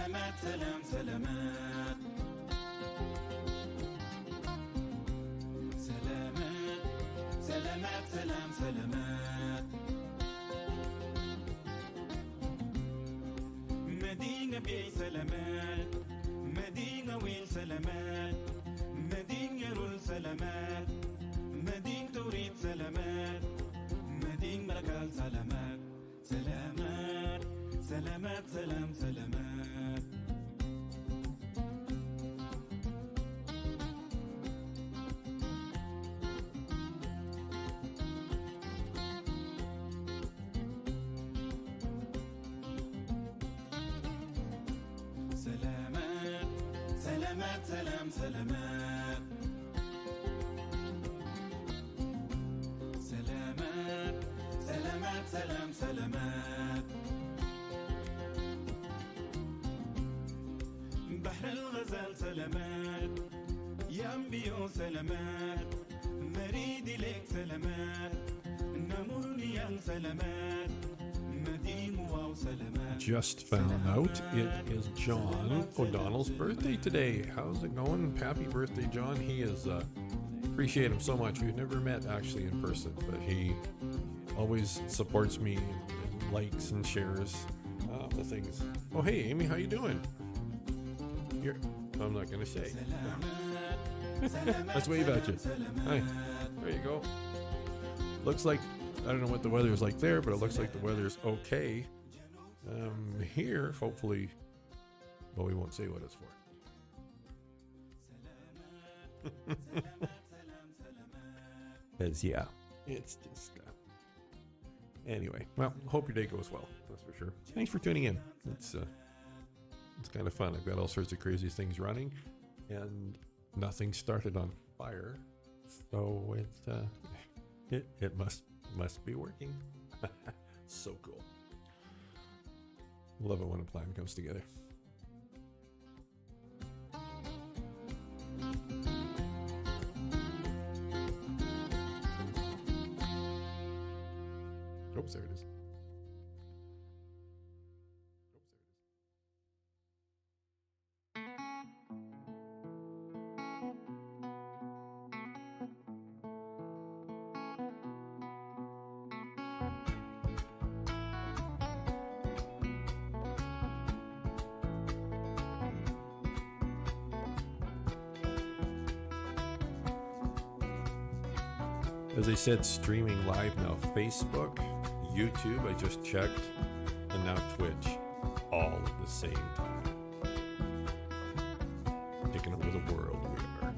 سلامات سلام سلامات سلامات سلامات سلام سلامات مدينة بي سلامات مدينة ويل سلامات مدينة يرول سلامات مدينة تريد سلامات مدينة ملكال سلامات سلامات سلامات سلام سلامات سلامات سلامات سلام سلامات سلامات سلامات سلام سلامات بحر الغزال سلامات ينبيو سلامات مريدي لك سلامات نمرني سلامات Just found out it is John O'Donnell's birthday today. How's it going? Happy birthday, John. He is, appreciate him so much. We've never met actually in person, but he always supports me and likes and shares the things. Oh, hey, Amy, how you doing? I'm not going to say. Let's wave at you. Hi. There you go. Looks like, I don't know what the weather is like there, but it looks like the weather's okay. Here, hopefully, well, we won't say what it's for. Because, yeah, it's just, anyway, well, hope your day goes well, that's for sure. Thanks for tuning in. It's kind of fun. I've got all sorts of crazy things running, and nothing started on fire, so it must be working. So cool. Love it when a plan comes together. Oops, there it is. As I said, streaming live now, Facebook, YouTube, I just checked, and now Twitch, all at the same time. Taking over the world, we are.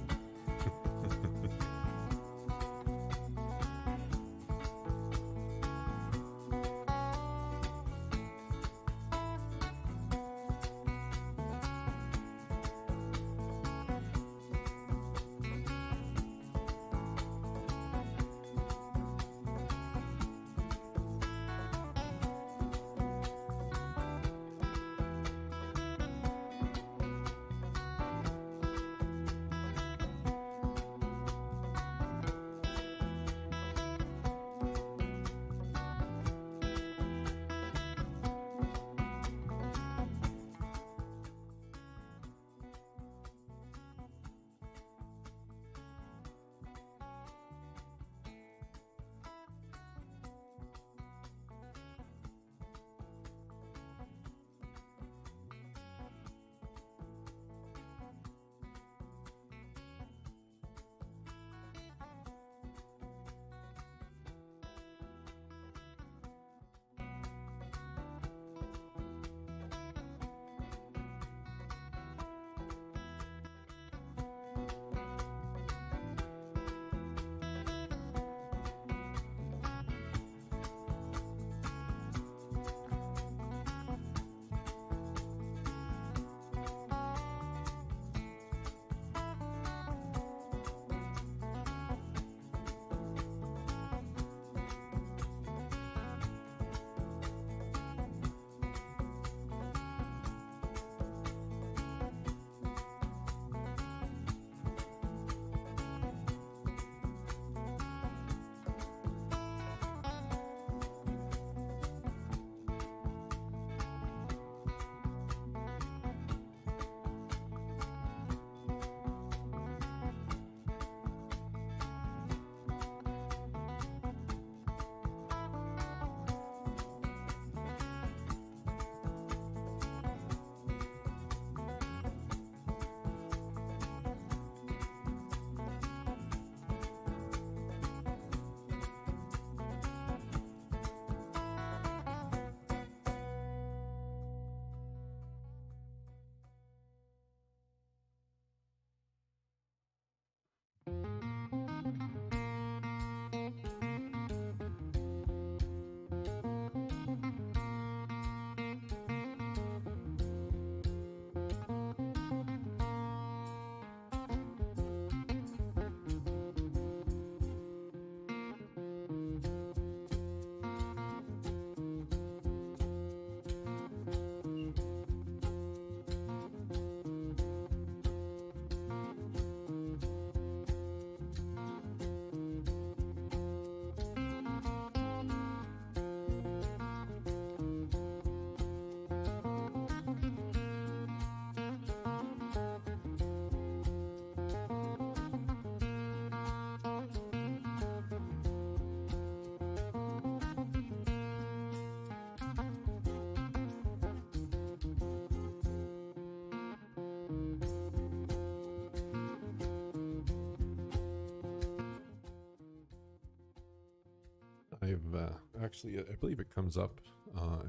I've actually, I believe it comes up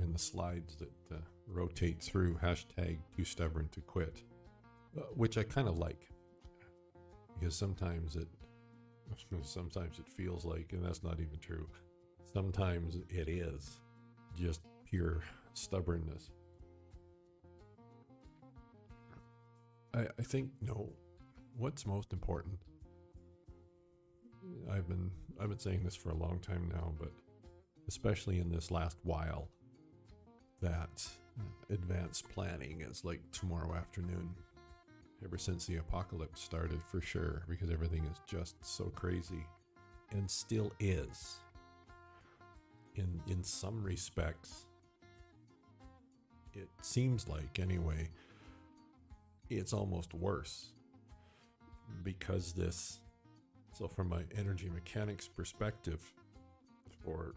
in the slides that rotate through hashtag too stubborn to quit, which I kind of like, because sometimes it feels like, and that's not even true, sometimes it is just pure stubbornness. I think, what's most important, I've been saying this for a long time now, but especially in this last while, that advanced planning is like tomorrow afternoon, ever since the apocalypse started, for sure, because everything is just so crazy, and still is. In some respects, it seems like, anyway, it's almost worse, because so from my energy mechanics perspective, and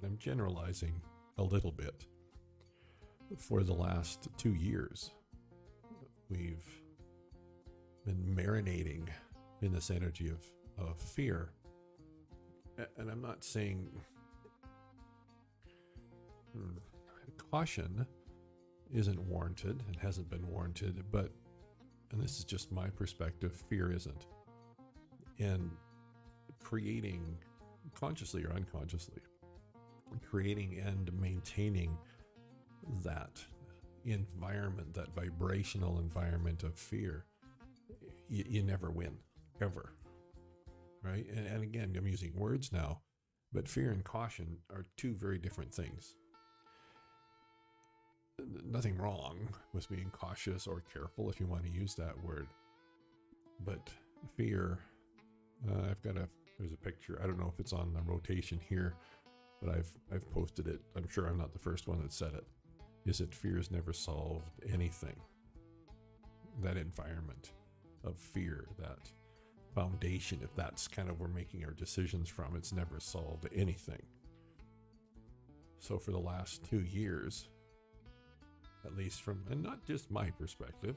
I'm generalizing a little bit, for the last 2 years, we've been marinating in this energy of fear. And I'm not saying caution isn't warranted and hasn't been warranted, but, and this is just my perspective, fear isn't. And creating, consciously or unconsciously, creating and maintaining that environment, that vibrational environment of fear, you never win, ever, right? And again, I'm using words now, but fear and caution are two very different things. Nothing wrong with being cautious or careful, if you want to use that word, but fear, there's a picture, I don't know if it's on the rotation here, but I've posted it. I'm sure I'm not the first one that said it, is that fear has never solved anything. That environment of fear, that foundation, if that's kind of where we're making our decisions from, it's never solved anything. So for the last 2 years, at least from, and not just my perspective,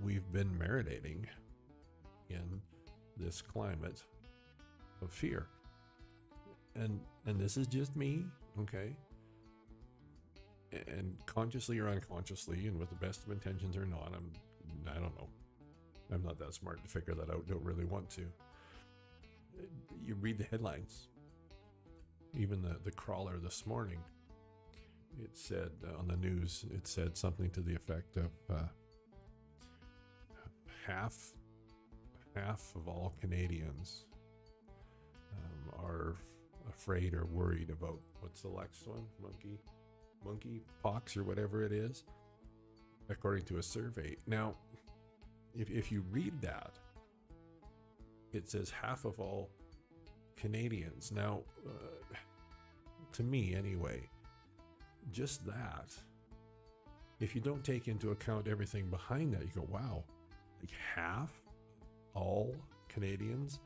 we've been marinating in this climate of fear. And this is just me, okay? And consciously or unconsciously, and with the best of intentions or not, I don't know. I'm not that smart to figure that out. Don't really want to. You read the headlines. Even the crawler this morning, it said on the news, it said something to the effect of half of all Canadians are afraid or worried about, what's the next one? Monkey pox or whatever it is, according to a survey. Now, if you read that, it says half of all Canadians. Now, to me anyway, just that, if you don't take into account everything behind that, you go, wow, like half all Canadians,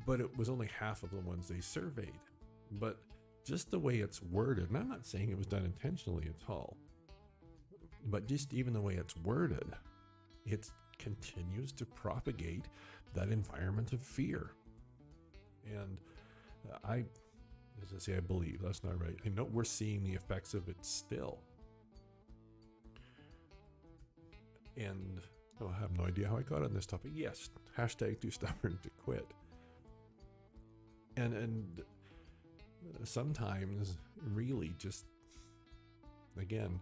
but it was only half of the ones they surveyed. But just the way it's worded, and I'm not saying it was done intentionally at all, but just even the way it's worded, it continues to propagate that environment of fear. And I believe, that's not right. I know we're seeing the effects of it still. And I have no idea how I got on this topic. Yes, hashtag too stubborn to quit. And sometimes really just, again,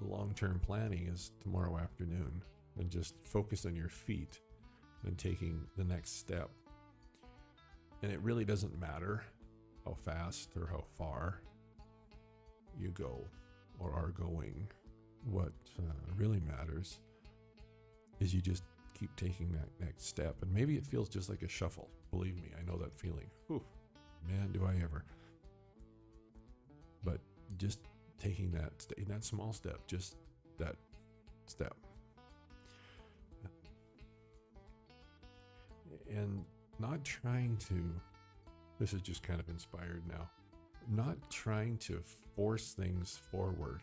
long-term planning is tomorrow afternoon, and just focus on your feet and taking the next step. And it really doesn't matter how fast or how far you go or are going. What really matters is you just keep taking that next step. And maybe it feels just like a shuffle. Believe me, I know that feeling. Whew, man, do I ever. But just taking that small step, just that step. And not trying to, this is just kind of inspired now, not trying to force things forward,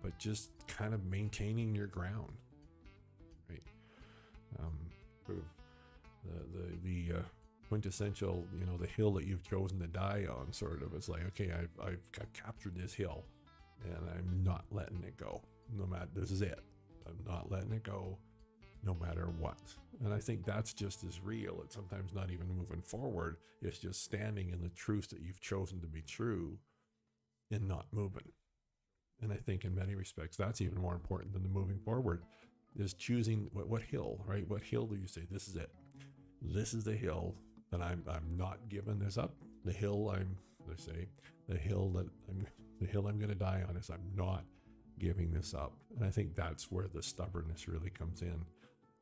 but just kind of maintaining your ground, right? quintessential, the hill that you've chosen to die on, sort of. It's like, okay, I've captured this hill, and I'm not letting it go. No matter, this is it. I'm not letting it go, no matter what. And I think that's just as real. It's sometimes not even moving forward. It's just standing in the truth that you've chosen to be true and not moving. And I think in many respects, that's even more important than the moving forward, is choosing what hill, right? What hill do you say, this is it? This is the hill that I'm not giving this up. The hill the hill I'm going to die on is I'm not giving this up. And I think that's where the stubbornness really comes in,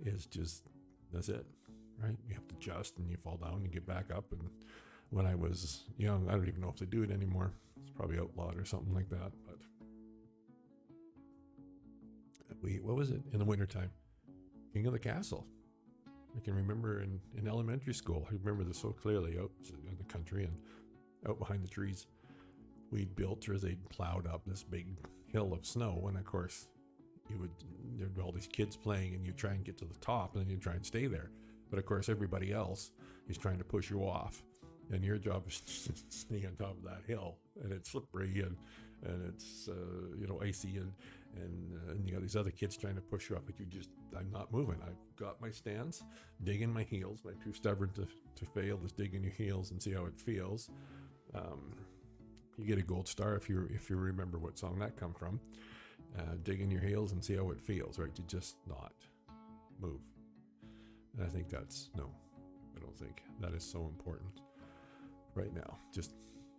is just, that's it, right? You have to adjust, and you fall down and get back up. And when I was young, I don't even know if they do it anymore. It's probably outlawed or something like that. But what was it in the wintertime? King of the Castle. I can remember in elementary school, I remember this so clearly, out in the country and out behind the trees, we'd built, or they'd plowed up this big hill of snow. And of course, there'd be all these kids playing, and you try and get to the top, and then you try and stay there. But of course, everybody else is trying to push you off, and your job is to stay on top of that hill. And it's slippery, and it's icy, and you got these other kids trying to push you up, but I'm not moving. I've got my stance, digging my heels. I'm too stubborn to fail. Just dig in your heels and see how it feels. You get a gold star if you remember what song that come from. Dig in your heels and see how it feels, right? To just not move. And I think I don't think that is so important right now. Just,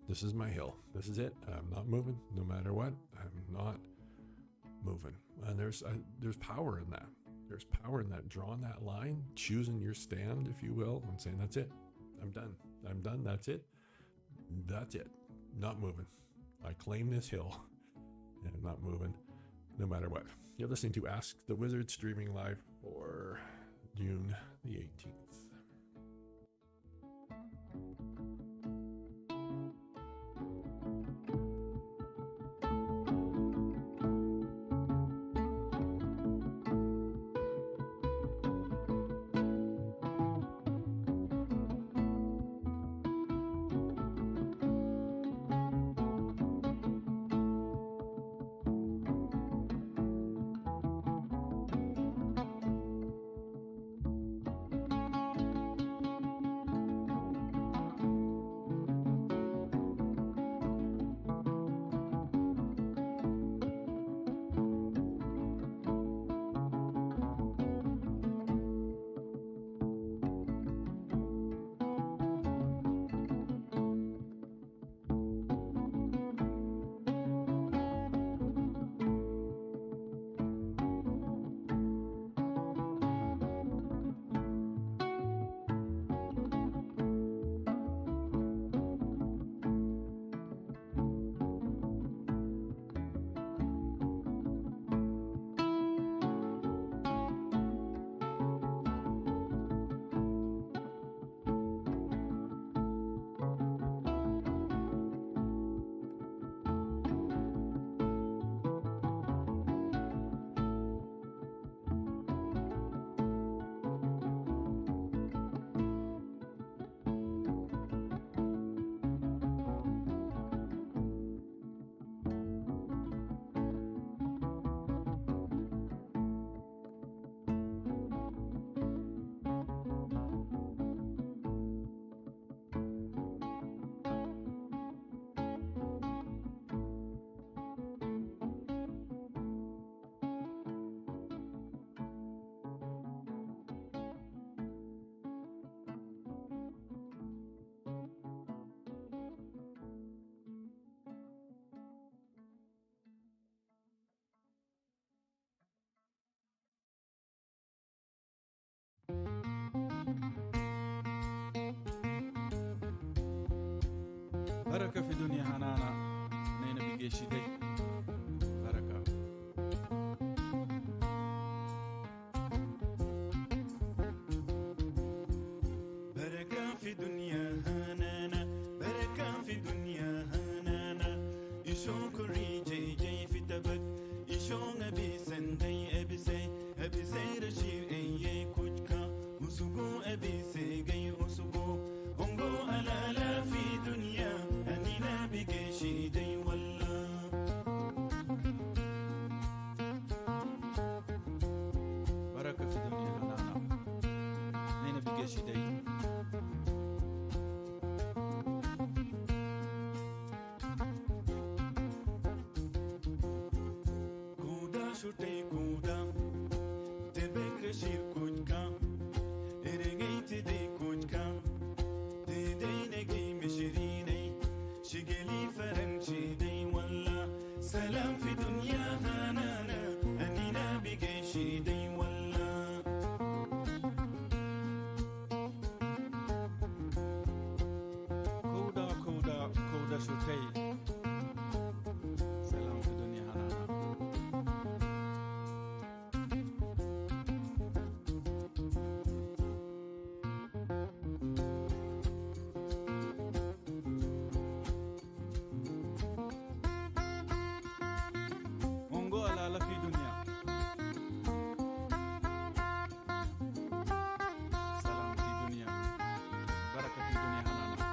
this is my hill. This is it. I'm not moving, no matter what. I'm not moving. And there's power in that. There's power in that, drawing that line, choosing your stand, if you will, and saying, that's it. I'm done. That's it. Not moving. I claim this hill, and I'm not moving, no matter what. You're listening to Ask the Wizard, streaming live for June the 18th. بركة في دنيا حنانا نينا بيجيشي دي بركة بركة في دنيا حنانا بركة في دنيا حنانا إيشون كوري جي جي في تبت إيشون أبي سندي أبي سي رشير أي كوجكا وسوغو أبي سي جي وسوغو شدي Kuda shutei kuda, tebe kreshir kujka, erengei tede kujka, tede negi mishirine, shigeli faranchi de walla, salam fi dunya hanana, anina bigeshi de walla. كودا شوتي سلام في الدنيا هنانا مونغو على في دنيا سلام في دنيا بركة في دنيا هنانا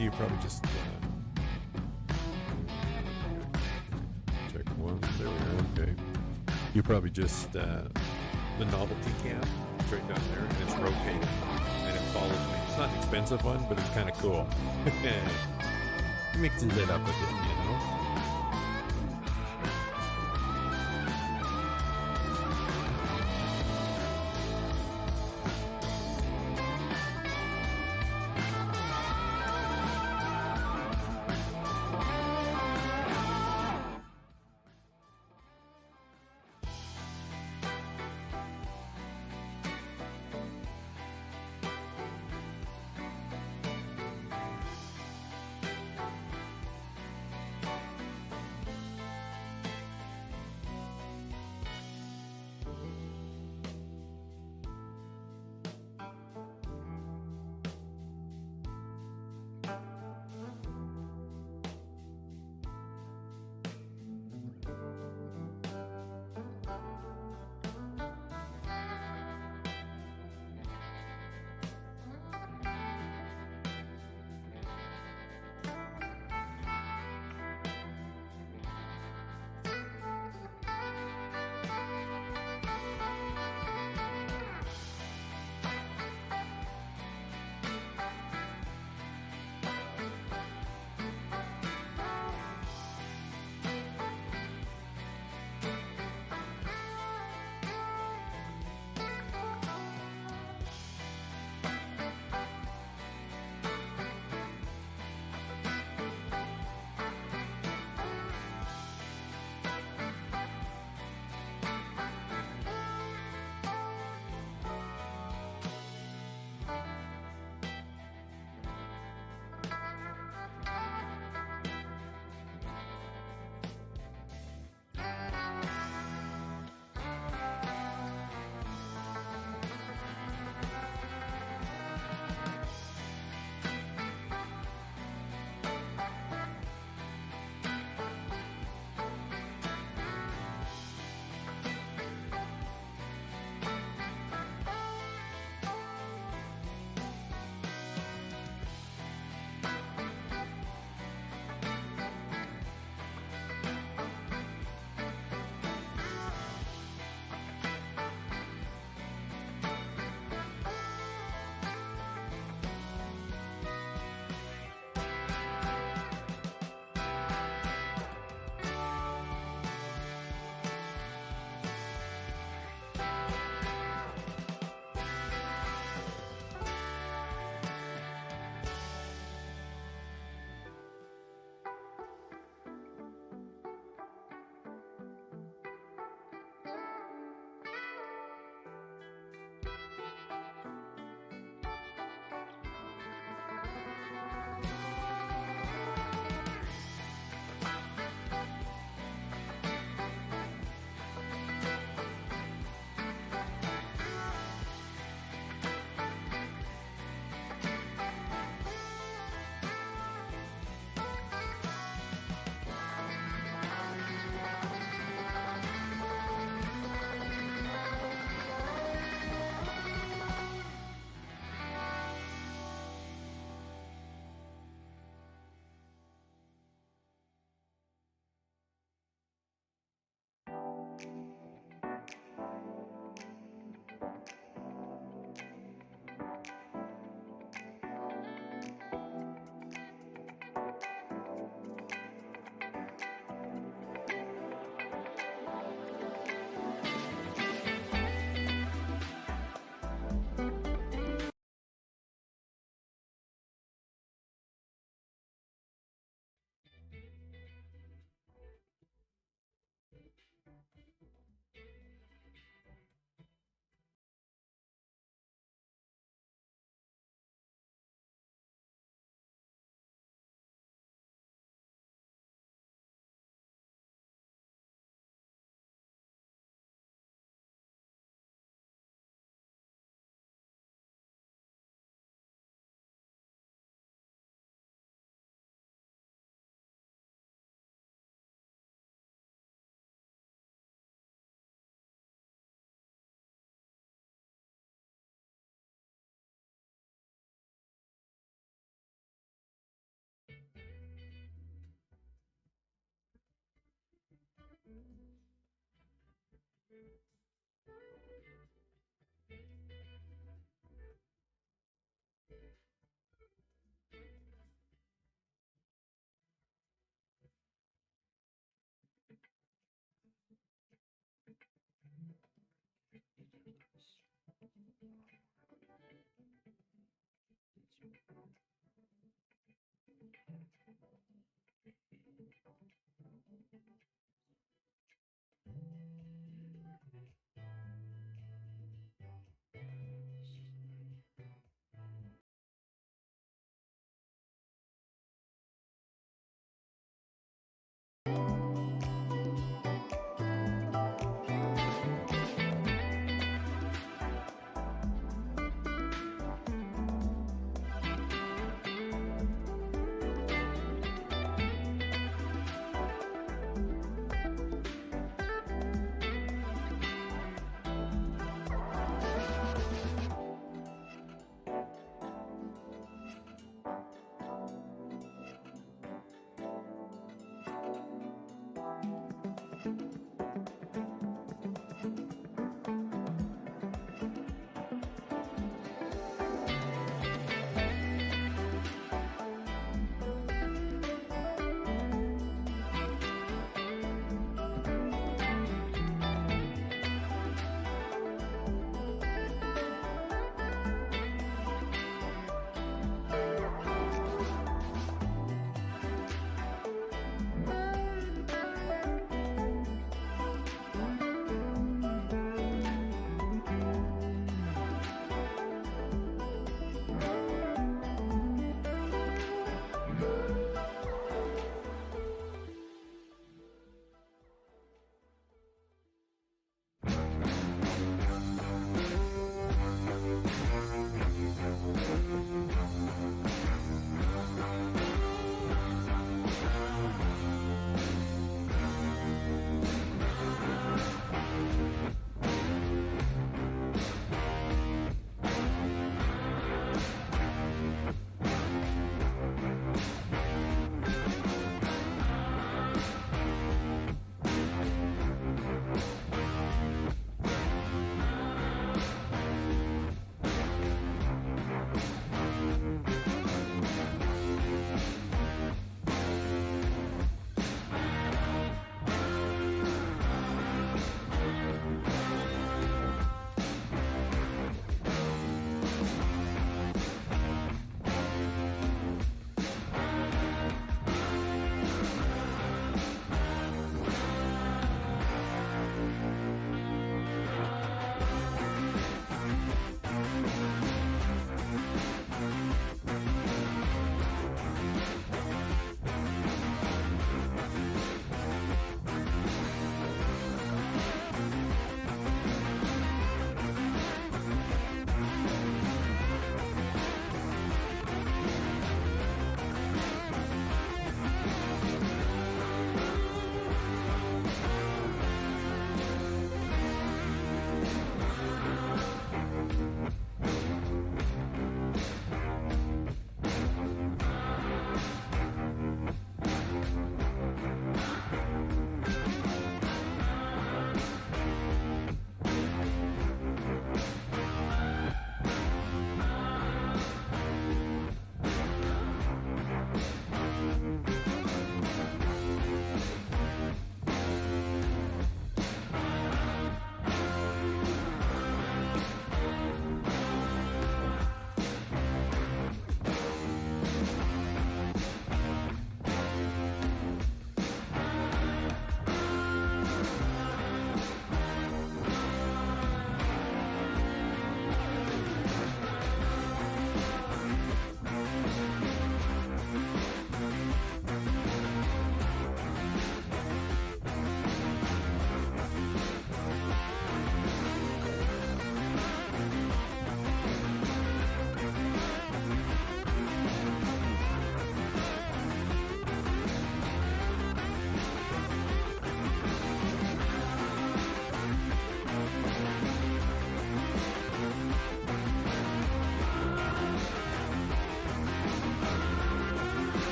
You probably just check one. There we are. Okay. You probably just the novelty cam. It's right down there, and it's rotating, and it follows me. It's not an expensive one, but it's kind of cool. Mixes it up a bit, you know.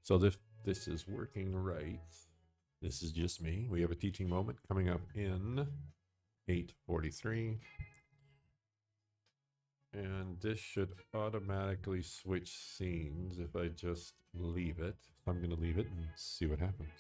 So this is working right. This is just me. We have a teaching moment coming up in 8:43. And this should automatically switch scenes if I just leave it. So I'm going to leave it and see what happens.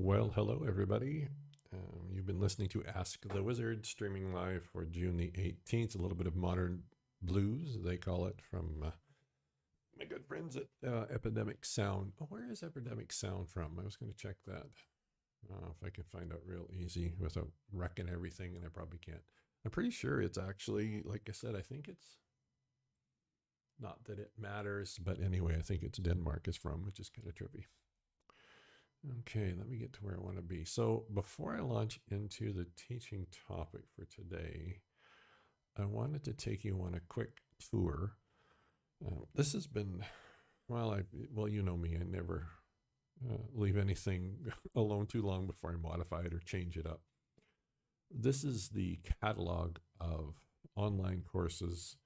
Well, hello, everybody. You've been listening to Ask the Wizard, streaming live for June the 18th. A little bit of modern blues, they call it, from my good friends at Epidemic Sound. Oh, where is Epidemic Sound from? I was going to check that. If I can find out real easy without wrecking everything, and I probably can't. I'm pretty sure it's actually, like I said, I think it's not that it matters, but anyway, I think it's Denmark is from, which is kind of trippy. Okay, let me get to where I want to be. So before I launch into the teaching topic for today, I wanted to take you on a quick tour. This has been, well, you know me, I never leave anything alone too long before I modify it or change it up. This is the catalog of online courses,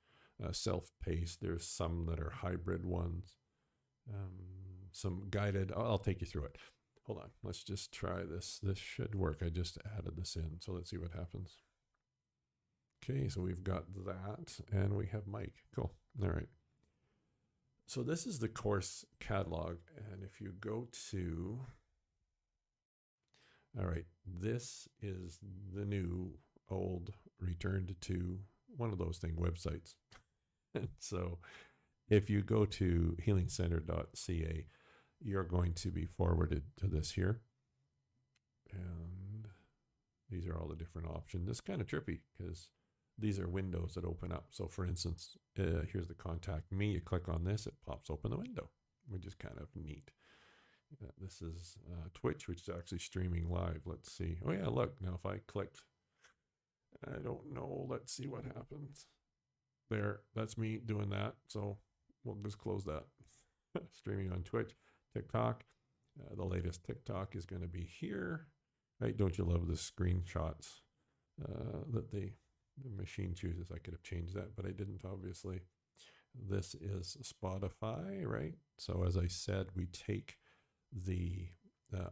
self-paced. There's some that are hybrid ones, some guided. I'll take you through it. Hold on, let's just try this. This should work. I just added this in, so let's see what happens. Okay, so we've got that, and we have Mike. Cool, all right. So this is the course catalog, and if you go to, all right, this is the new, old, returned to one of those websites. So if you go to healingcenter.ca, you're going to be forwarded to this here. And these are all the different options. It's kind of trippy because these are windows that open up. So for instance, here's the contact me. You click on this, it pops open the window, which is kind of neat. This is Twitch, which is actually streaming live. Let's see. Oh yeah, look, now if I clicked, I don't know, let's see what happens. There, that's me doing that. So we'll just close that. Streaming on Twitch. TikTok. The latest TikTok is going to be here. Right? Don't you love the screenshots that the machine chooses? I could have changed that, but I didn't, obviously. This is Spotify, right? So as I said, we take the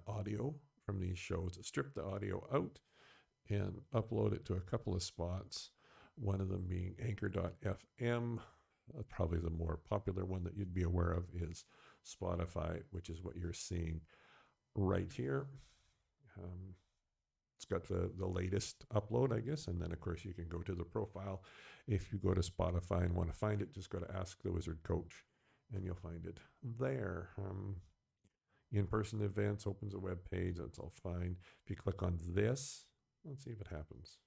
audio from these shows, strip the audio out, and upload it to a couple of spots. One of them being anchor.fm. Probably the more popular one that you'd be aware of is Spotify, which is what you're seeing right here. It's got the latest upload, I guess, and then of course you can go to the profile. If you go to Spotify and want to find it, just go to Ask the Wizard Coach and you'll find it there. In-person events opens a web page. That's all fine. If you click on this, let's see if it happens.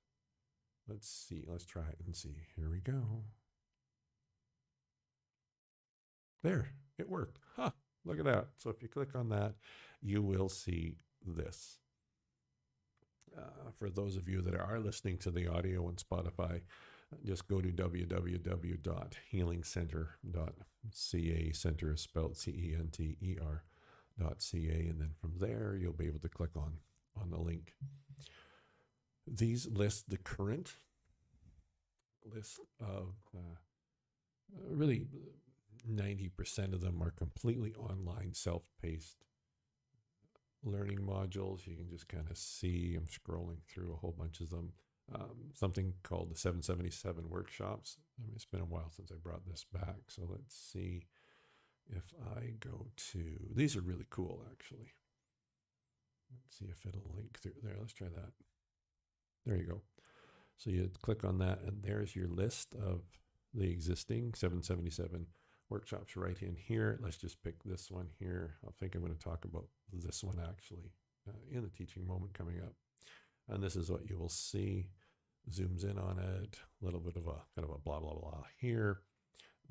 Let's see. Let's try it and see. Here we go. There, it worked. Huh, look at that. So if you click on that, you will see this. For those of you that are listening to the audio on Spotify, just go to www.healingcenter.ca. Center is spelled CENTER.ca, and then from there you'll be able to click on the link. These list the current list of really 90% of them are completely online, self-paced learning modules. You can just kind of see, I'm scrolling through a whole bunch of them. Something called the 777 workshops. I mean, it's been a while since I brought this back. So let's see if I go to, these are really cool, actually. Let's see if it'll link through there. Let's try that. There you go. So you click on that, and there's your list of the existing 777 workshops right in here. Let's just pick this one here. I think I'm going to talk about this one actually in the teaching moment coming up. And this is what you will see. Zooms in on it, a little bit of a kind of a blah, blah, blah here.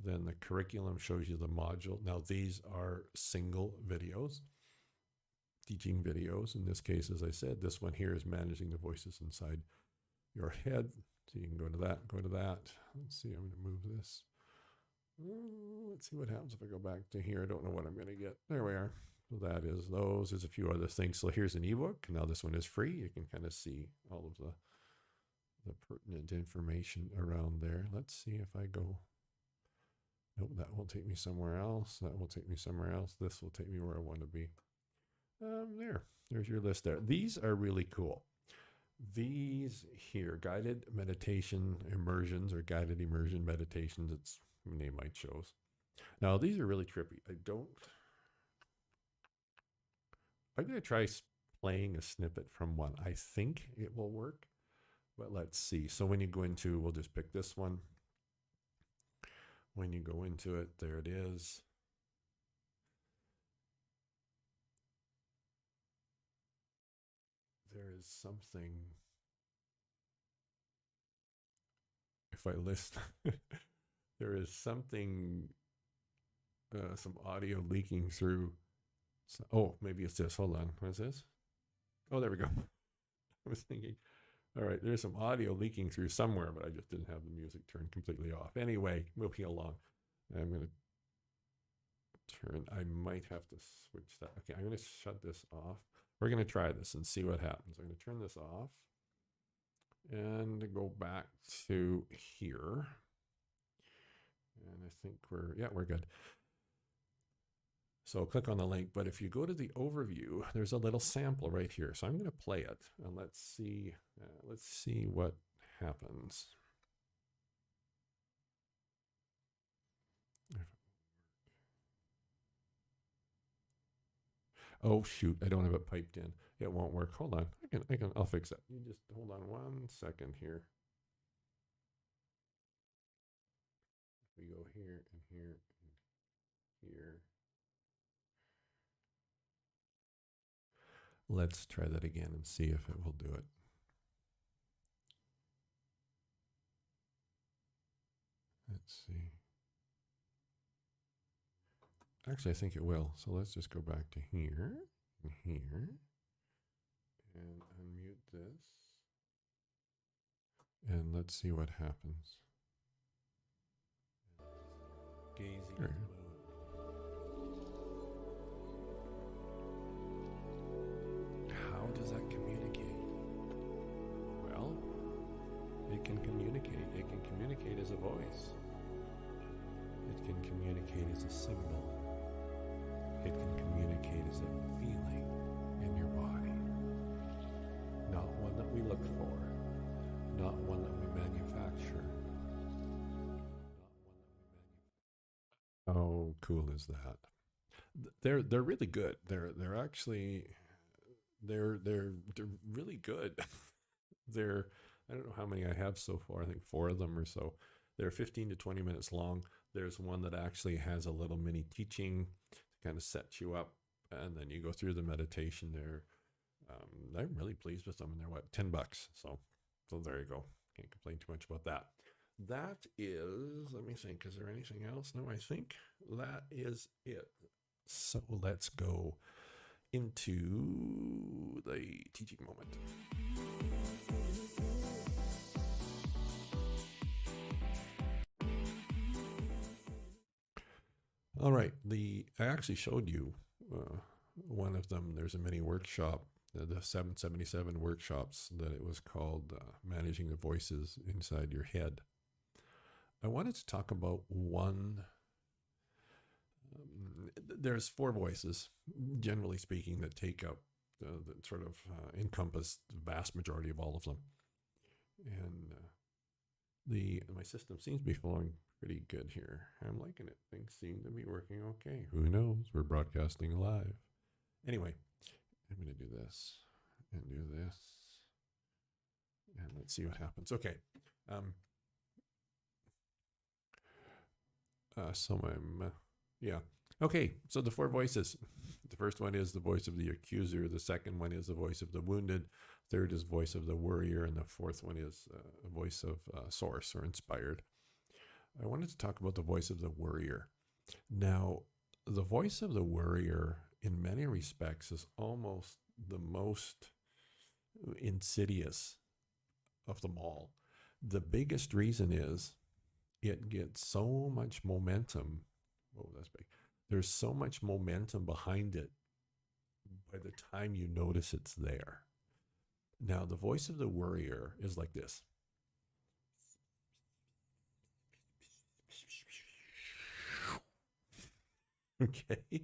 Then the curriculum shows you the module. Now these are single videos, teaching videos. In this case, as I said, this one here is managing the voices inside your head. So you can go to that, go to that. Let's see, I'm going to move this. Let's see what happens if I go back to here. I don't know what I'm going to get. There we are. So that is those. There's a few other things. So here's an ebook. Now this one is free. You can kind of see all of the pertinent information around there. Let's see if I go. Nope, that will take me somewhere else. That will take me somewhere else. This will take me where I want to be. There's your list there. These are really cool. These here, guided meditation immersions or guided immersion meditations. It's the name I chose. Now these are really trippy. I'm going to try playing a snippet from one. I think it will work, but let's see. So when you go into, we'll just pick this one. When you go into it, there it is. There is something, if I list, there is something, some audio leaking through. So, oh, maybe it's this. Hold on. What is this? Oh, there we go. I was thinking, all right, there's some audio leaking through somewhere, but I just didn't have the music turned completely off. Anyway, moving along. I'm going to turn, I might have to switch that. Okay, I'm going to shut this off. We're going to try this and see what happens. I'm going to turn this off and go back to here. And I think we're good. So click on the link, but if you go to the overview, there's a little sample right here. So I'm going to play it and let's see what happens. Oh shoot, I don't have it piped in. It won't work. Hold on. I'll fix it. You just hold on 1 second here. We go here and here and here. Let's try that again and see if it will do it. Let's see. Actually, I think it will. So let's just go back to here and here and unmute this. And let's see what happens. Gazing at the moon. How does that communicate? Well, it can communicate. It can communicate as a voice. It can communicate as a symbol. It can communicate as a feeling in your body. Not one that we look for. Not one that we manufacture. How cool is that? They're really good. They're actually they're really good. They're, I don't know how many I have so far. I think 4 of them or so. They're 15 to 20 minutes long. There's one that actually has a little mini teaching to kind of set you up, and then you go through the meditation there. I'm really pleased with them, and they're what, $10. So there you go. Can't complain too much about that. That is, let me think, is there anything else? No, I think that is it. So let's go into the teaching moment. All right, I actually showed you one of them. There's a mini workshop, the 777 workshops, that it was called Managing the Voices Inside Your Head. I wanted to talk about one. There's 4 voices, generally speaking, that take up, that sort of encompass the vast majority of all of them. And my system seems to be flowing pretty good here. I'm liking it. Things seem to be working okay. Who knows? We're broadcasting live. Anyway, I'm going to do this and do this. And let's see what happens. Okay. Okay, so the 4 voices. The first one is the voice of the accuser. The second one is the voice of the wounded. Third is voice of the worrier. And the fourth one is a voice of source or inspired. I wanted to talk about the voice of the worrier. Now, the voice of the worrier, in many respects, is almost the most insidious of them all. The biggest reason is it gets so much momentum. Oh, that's big. There's so much momentum behind it by the time you notice it's there. Now, the voice of the worrier is like this. Okay.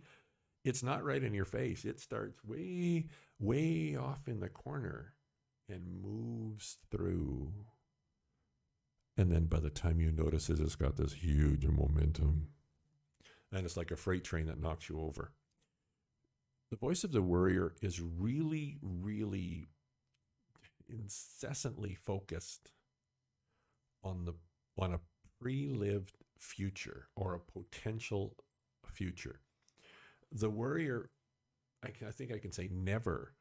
It's not right in your face. It starts way, way off in the corner and moves through. And then by the time you notice it, it's got this huge momentum. And it's like a freight train that knocks you over. The voice of the worrier is really, really incessantly focused on a pre-lived future or a potential future. The worrier, I think I can say, never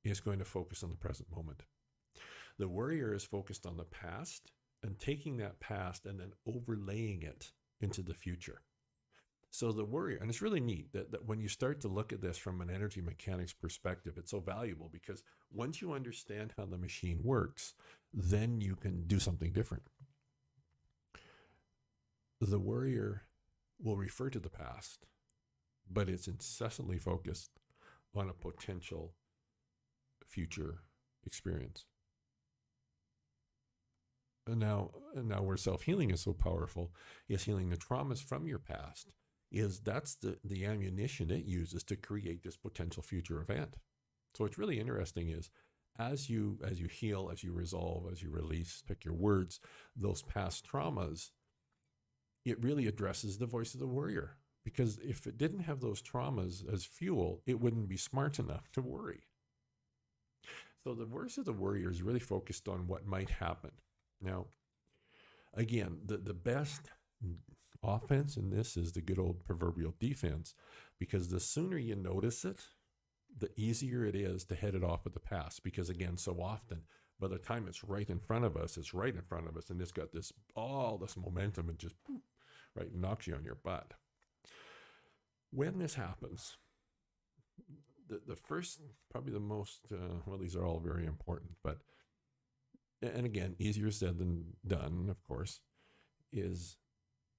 is going to focus on the present moment. The worrier is focused on the past and taking that past and then overlaying it into the future. So the worrier, and it's really neat that when you start to look at this from an energy mechanics perspective, it's so valuable because once you understand how the machine works, then you can do something different. The worrier will refer to the past, but it's incessantly focused on a potential future experience. And now where self-healing is so powerful is healing the traumas from your past. That's the ammunition it uses to create this potential future event. So what's really interesting is as you heal, as you resolve, as you release, pick your words, those past traumas, it really addresses the voice of the worrier. Because if it didn't have those traumas as fuel, it wouldn't be smart enough to worry. So the voice of the worrier is really focused on what might happen. Now, again, the best offense in this is the good old proverbial defense, because the sooner you notice it, the easier it is to head it off at the past. Because again, so often, by the time it's right in front of us, and it's got all this momentum and just right knocks you on your butt. When this happens, the first, probably the most, well, these are all very important, but, and again, easier said than done, of course, is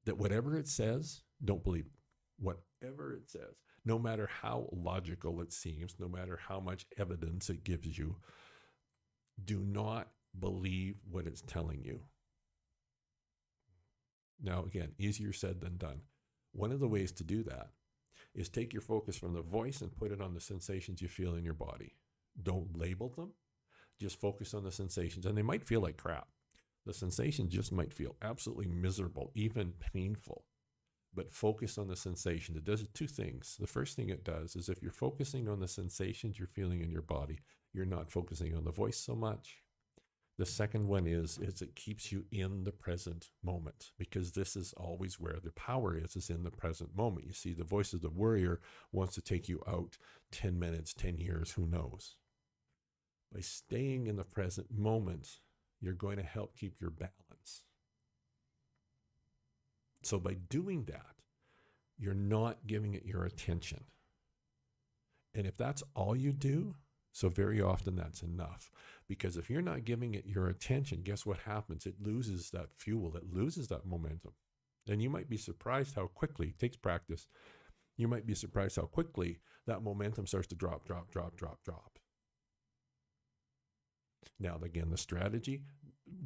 that whatever it says, don't believe it. Whatever it says, no matter how logical it seems, no matter how much evidence it gives you, do not believe what it's telling you. Now, again, easier said than done. One of the ways to do that is take your focus from the voice and put it on the sensations you feel in your body. Don't label them. Just focus on the sensations. And they might feel like crap. The sensations just might feel absolutely miserable, even painful. But focus on the sensation. It does two things. The first thing it does is if you're focusing on the sensations you're feeling in your body, you're not focusing on the voice so much. The second one is it keeps you in the present moment, because this is always where the power is in the present moment. You see, the voice of the worrier wants to take you out 10 minutes, 10 years, who knows? By staying in the present moment, you're going to help keep your balance. So by doing that, you're not giving it your attention. And if that's all you do, so very often that's enough. Because if you're not giving it your attention, guess what happens? It loses that fuel. It loses that momentum. And you might be surprised how quickly, it takes practice, you might be surprised how quickly that momentum starts to drop. Now, again, the strategy,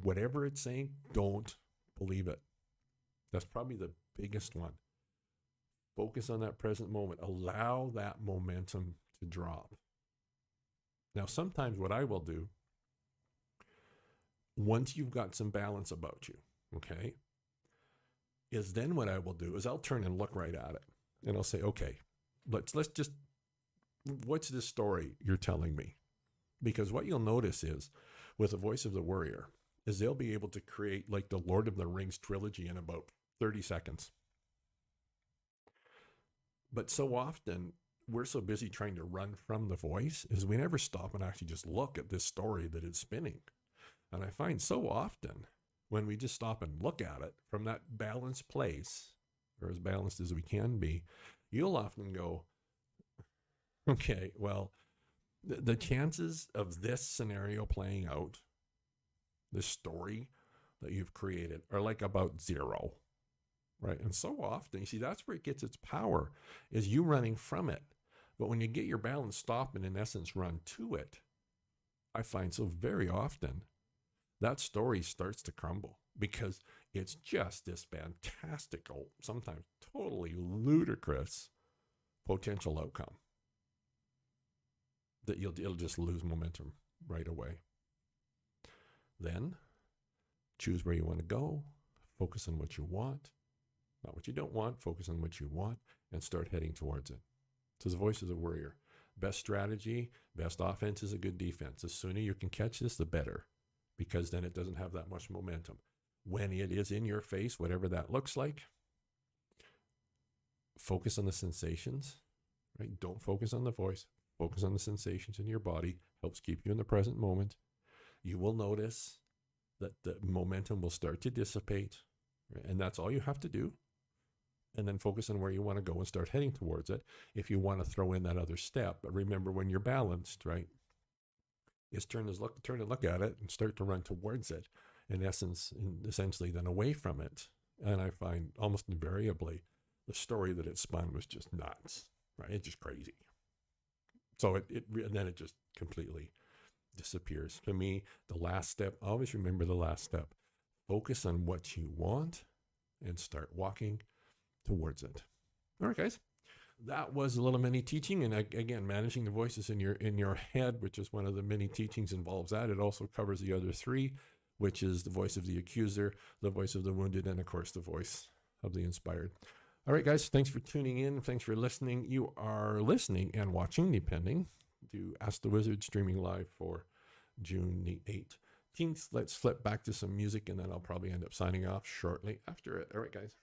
whatever it's saying, don't believe it. That's probably the biggest one. Focus on that present moment. Allow that momentum to drop. Now, sometimes what I will do, once you've got some balance about you, okay, is then what I will do is I'll turn and look right at it. And I'll say, okay, let's just, what's this story you're telling me? Because what you'll notice is, with the voice of the worrier, is they'll be able to create like the Lord of the Rings trilogy in about 30 seconds. But so often, we're so busy trying to run from the voice is we never stop and actually just look at this story that it's spinning. And I find so often when we just stop and look at it from that balanced place, or as balanced as we can be, you'll often go, okay, well, the chances of this scenario playing out, this story that you've created, are like about zero, right? And so often, you see, that's where it gets its power, is you running from it. But when you get your balance, stop and in essence run to it, I find so very often that story starts to crumble because it's just this fantastical, sometimes totally ludicrous potential outcome that it'll just lose momentum right away. Then choose where you want to go, focus on what you want, not what you don't want, focus on what you want, and start heading towards it. So the voice of the worrier. best strategy, best offense is a good defense. The sooner you can catch this, the better, because then it doesn't have that much momentum. When it is in your face, whatever that looks like, focus on the sensations, right? Don't focus on the voice. Focus on the sensations in your body. Helps keep you in the present moment. You will notice that the momentum will start to dissipate, right? And that's all you have to do. And then focus on where you want to go and start heading towards it. If you want to throw in that other step, but remember, when you're balanced, right, is turn and look at it and start to run towards it. Essentially then away from it. And I find almost invariably the story that it spun was just nuts, right? It's just crazy. So then it just completely disappears. To me, the last step, always remember the last step. Focus on what you want and start walking towards it. All right, guys. That was a little mini teaching. And again, managing the voices in your head, which is one of the many teachings, involves that. It also covers the other three, which is the voice of the accuser, the voice of the wounded, and of course the voice of the inspired. All right, guys, thanks for tuning in. Thanks for listening. You are listening and watching, depending, to Ask the Wizard, streaming live for June the 18th. Let's flip back to some music, and then I'll probably end up signing off shortly after it. All right, guys.